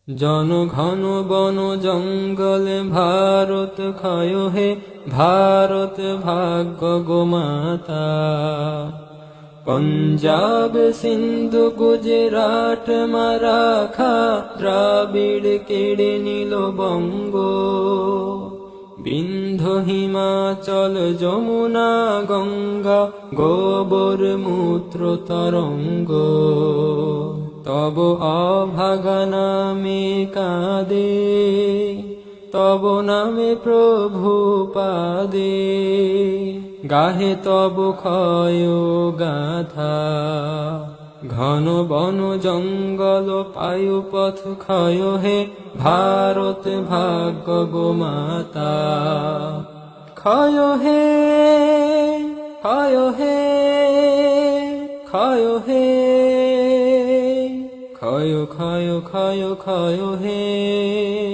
জন ঘন বন জঙ্গল ভারত ক্ষয় হে ভারত ভাগ্য গোমাতা। পঞ্জাব সিন্ধু গুজরাট মারাঠা দ্রাবিড় কেড়ে নিল বঙ্গ। বিন্ধ্য হিমাচল যমুনা গঙ্গা গোবর মূত্র তরঙ্গ। তব অভাগা নামে কাঁদে, তব নামে প্রভু পাদে, গাহে তব ক্ষয় গাথা। ঘন বন জঙ্গল পায়ু পথ ক্ষয় হে ভারত ভাগ্য গোমাতা। ক্ষয় হে ক্ষয় হে ক্ষয় হে ক্ষয় ক্ষয় ক্ষয় ক্ষয় হে।